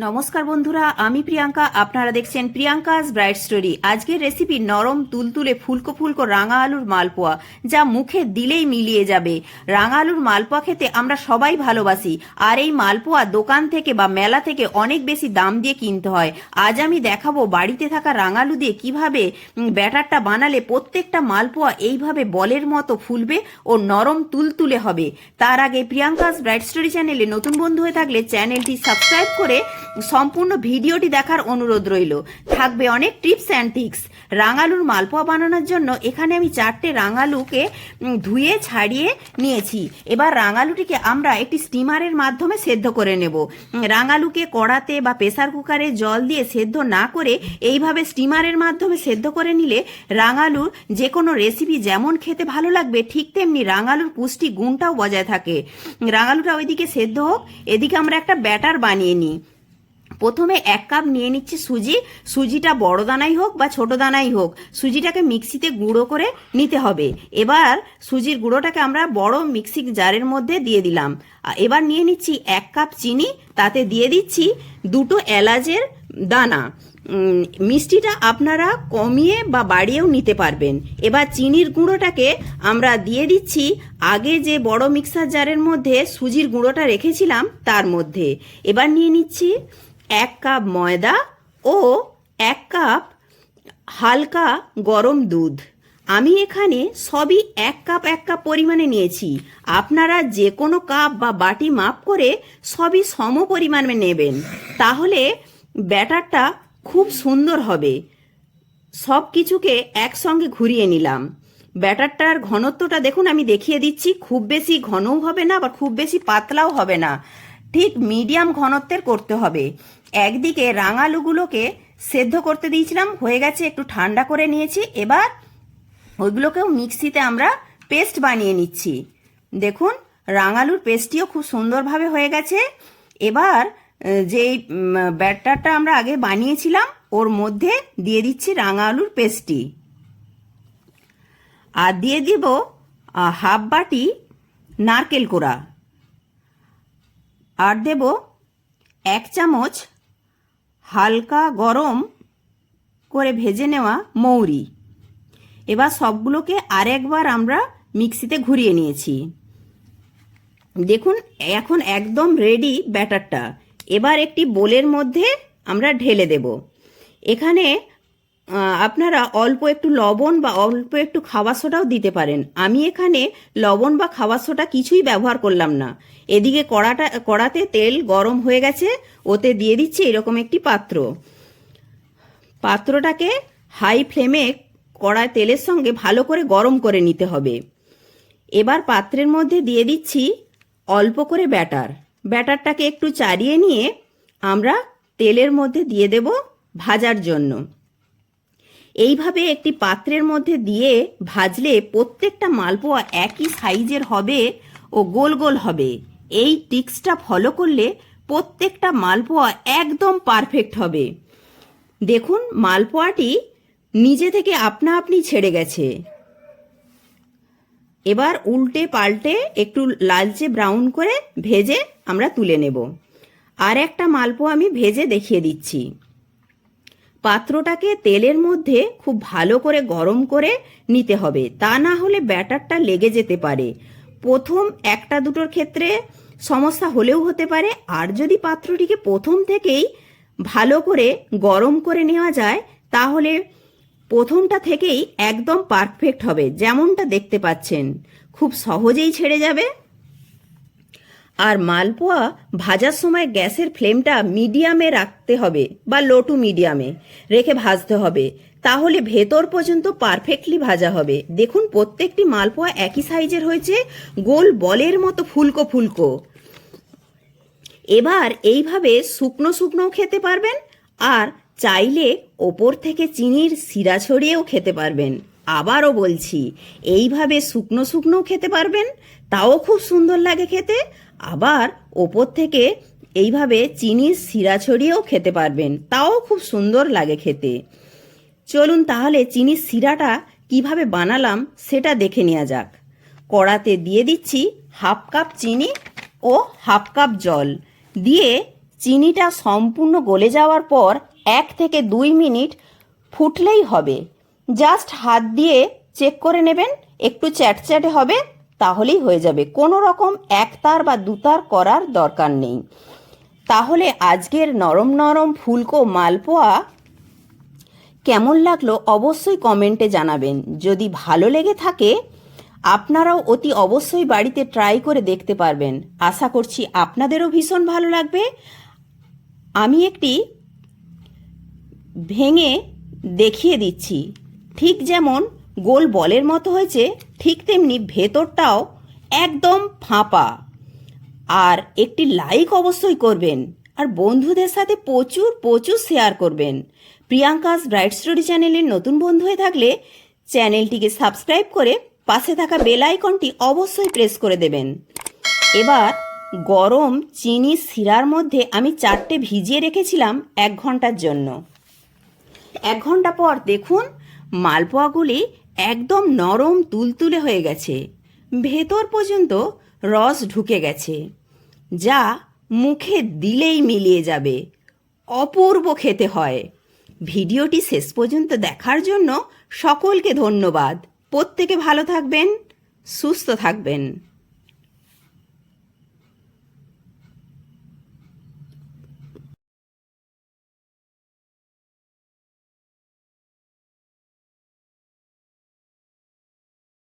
নমস্কার বন্ধুরা, আমি প্রিয়াঙ্কা। আপনারা দেখছেন প্রিয়াঙ্কাস ব্রাইট স্টোরি। আজকের রেসিপি নরম তুলতুলে ফুলকো ফুলকো রাঙা আলুর মালপোয়া, যা মুখে দিলেই মিলিয়ে যাবে। রাঙা আলুর মালপোয়া খেতে আমরা সবাই ভালোবাসি, আর এই মালপোয়া দোকান থেকে বা মেলা থেকে অনেক বেশি দাম দিয়ে কিনতে হয়। আজ আমি দেখাবো বাড়িতে থাকা রাঙা আলু দিয়ে কিভাবে ব্যাটারটা বানালে প্রত্যেকটা মালপোয়া এইভাবে বলের মতো ফুলবে ও নরম তুলতুলে হবে। তার আগে প্রিয়াঙ্কাস ব্রাইট স্টোরি চ্যানেলে নতুন বন্ধু হয়ে থাকলে চ্যানেলটি সাবস্ক্রাইব করে সম্পূর্ণ ভিডিওটি দেখার অনুরোধ রইল। থাকবে অনেক টিপস অ্যান্ড ট্রিক্স। রাঙালুর মালপোয়া বানানোর জন্য এখানে আমি 4টে রাঙালুকে ধুয়ে ছাড়িয়ে নিয়েছি। এবার রাঙালুটিকে আমরা একটি স্টিমারের মাধ্যমে সেদ্ধ করে নেব। রাঙালুকে কড়াতে বা প্রেসার কুকারে জল দিয়ে সেদ্ধ না করে এইভাবে স্টিমারের মাধ্যমে সেদ্ধ করে নিলে রাঙালুর যে কোনো রেসিপি যেমন খেতে ভালো লাগবে, ঠিক তেমনি রাঙালুর পুষ্টি গুণটাও বজায় থাকে। রাঙালুটা ওইদিকে সেদ্ধ হোক, এদিকে আমরা একটা ব্যাটার বানিয়ে নিই। প্রথমে 1 কাপ নিয়ে নিচ্ছি সুজি। সুজিটা বড় দানাই হোক বা ছোট দানাই হোক, সুজিটাকে মিক্সিতে গুঁড়ো করে নিতে হবে। এবার সুজির গুঁড়োটাকে আমরা বড় মিক্সি জারের মধ্যে দিয়ে দিলাম। এবার নিয়ে নিচ্ছি 1 কাপ চিনি, তাতে দিয়ে দিচ্ছি 2টো এলাচের দানা। মিষ্টিটা আপনারা কমিয়ে বা বাড়িয়েও নিতে পারবেন। এবার চিনির গুঁড়োটাকে আমরা দিয়ে দিচ্ছি আগে যে বড় মিক্সার জারের মধ্যে সুজির গুঁড়োটা রেখেছিলাম তার মধ্যে। এবার নিয়ে নিচ্ছি 1 কাপ ময়দা ও 1 কাপ হালকা গরম দুধ। আমি এখানে সবই 1 কাপ 1 কাপ পরিমাণে নিয়েছি। আপনারা যে কোনো কাপ বা বাটি মাপ করে সবই সম পরিমাণে নেবেন, তাহলে ব্যাটারটা খুব সুন্দর হবে। সব কিছুকে একসঙ্গে ঘুরিয়ে নিলাম। ব্যাটারটার ঘনত্বটা দেখুন, আমি দেখিয়ে দিচ্ছি। খুব বেশি ঘনও হবে না, আবার খুব বেশি পাতলাও হবে না, ঠিক মিডিয়াম ঘনত্বের করতে হবে। একদিকে রাঙালুগুলোকে সেদ্ধ করতে দিয়েছিলাম, হয়ে গেছে, একটু ঠান্ডা করে নিয়েছি। এবার ওইগুলোকেও মিক্সিতে আমরা পেস্ট বানিয়ে নিচ্ছি। দেখুন, রাঙালুর পেস্টটিও খুব সুন্দরভাবে হয়ে গেছে। এবার যেই ব্যাটারটা আমরা আগে বানিয়েছিলাম ওর মধ্যে দিয়ে দিচ্ছি রাঙা আলুর পেস্টটি, আর দিয়ে দিব হাফ বাটি নারকেল কোড়া, আর দেব 1 চামচ হালকা গরম করে ভেজে নেওয়া মৌরি। এবার সবগুলোকে আরেকবার আমরা মিক্সিতে ঘুরিয়ে নিয়েছি। দেখুন, এখন একদম রেডি ব্যাটারটা। এবার একটি বোলের মধ্যে আমরা ঢেলে দেব। এখানে আপনারা অল্প একটু লবণ বা অল্প একটু খাবার সোডাও দিতে পারেন। আমি এখানে লবণ বা খাবার সোডা কিছুই ব্যবহার করলাম না। এদিকে কড়াতে তেল গরম হয়ে গেছে, ওতে দিয়ে দিচ্ছি এরকম একটি পাত্রটাকে হাই ফ্লেমে কড়ায় তেলের সঙ্গে ভালো করে গরম করে নিতে হবে। এবার পাত্রের মধ্যে দিয়ে দিচ্ছি অল্প করে ব্যাটারটাকে একটু চাড়িয়ে নিয়ে আমরা তেলের মধ্যে দিয়ে দেব ভাজার জন্য। এইভাবে একটি পাত্রের মধ্যে দিয়ে ভাজলে প্রত্যেকটা মালপোয়া একই সাইজের হবে ও গোল গোল হবে। এই টিক্সটা ফলো করলে প্রত্যেকটা মালপোয়া একদম পারফেক্ট হবে। দেখুন, মালপোয়াটি নিজে থেকে আপনা আপনি ছেড়ে গেছে। এবার উল্টে পাল্টে একটু লালচে ব্রাউন করে ভেজে আমরা তুলে নেব। আর একটা মালপোয়া আমি ভেজে দেখিয়ে দিচ্ছি। পাত্রটাকে তেলের মধ্যে খুব ভালো করে গরম করে নিতে হবে, তা না হলে ব্যাটারটা লেগে যেতে পারে। প্রথম 1টা 2টোর ক্ষেত্রে সমস্যা হলেও হতে পারে, আর যদি পাত্রটিকে প্রথম থেকেই ভালো করে গরম করে নেওয়া যায় তাহলে প্রথমটা থেকেই একদম পারফেক্ট হবে। যেমনটা দেখতে পাচ্ছেন, খুব সহজেই ছেড়ে যাবে। আর মালপোয়া ভাজার সময় গ্যাসের ফ্লেমটা মিডিয়ামে রাখতে হবে বা লো টু মিডিয়ামে রেখে ভাজতে হবে, তাহলে ভেতর পর্যন্ত পারফেক্টলি ভাজা হবে। দেখুন, প্রত্যেকটি মালপোয়া একই সাইজের হয়েছে, গোল বলের মতো ফুলকো ফুলকো। এবার এইভাবে শুকনো শুকনোও খেতে পারবেন, আর চাইলে ওপর থেকে চিনির সিরা ছড়িয়েও খেতে পারবেন। আবারও বলছি, এইভাবে শুকনো শুকনোও খেতে পারবেন, তাও খুব সুন্দর লাগে খেতে। আবার ওপর থেকে এইভাবে চিনির সিরা ছড়িয়েও খেতে পারবেন, তাও খুব সুন্দর লাগে খেতে। চলুন তাহলে চিনির সিরাটা কিভাবে বানালাম সেটা দেখে নেওয়া যাক। কড়াতে দিয়ে দিচ্ছি হাফ কাপ চিনি ও হাফ কাপ জল দিয়ে চিনিটা সম্পূর্ণ গলে যাওয়ার পর 1 থেকে 2 মিনিট ফুটলেই হবে। জাস্ট হাত দিয়ে চেক করে নেবেন, একটু চ্যাটচ্যাটে হবে, তাহলেই হয়ে যাবে। কোনো রকম একতার বা দুতার করার দরকার নেই। তাহলে আজকের নরম নরম ফুলকো মালপোয়া কেমন লাগলো অবশ্যই কমেন্টে জানাবেন। যদি ভালো লেগে থাকে আপনারাও অতি অবশ্যই বাড়িতে ট্রাই করে দেখতে পারবেন। আশা করছি আপনাদেরও ভীষণ ভালো লাগবে। আমি একটি ভেঙে দেখিয়ে দিচ্ছি। ঠিক যেমন গোল বলের মতো হয়েছে, ঠিক তেমনি ভেতরটাও একদম ফাঁপা। আর একটি লাইক অবশ্যই করবেন, আর বন্ধুদের সাথে প্রচুর প্রচুর শেয়ার করবেন। প্রিয়াঙ্কাস ব্রাইট স্টোরি চ্যানেলের নতুন বন্ধু হয়ে থাকলে চ্যানেলটিকে সাবস্ক্রাইব করে পাশে থাকা বেল আইকনটি অবশ্যই প্রেস করে দেবেন। এবার গরম চিনি শিরার মধ্যে আমি 4টে ভিজিয়ে রেখেছিলাম 1 ঘন্টার জন্য। 1 ঘন্টা পর দেখুন মালপোয়াগুলি একদম নরম তুলতুলে হয়ে গেছে, ভেতর পর্যন্ত রস ঢুকে গেছে, যা মুখে দিলেই মিলিয়ে যাবে। অপূর্ব খেতে হয়। ভিডিওটি শেষ পর্যন্ত দেখার জন্য সকলকে ধন্যবাদ। প্রত্যেকে ভালো থাকবেন, সুস্থ থাকবেন।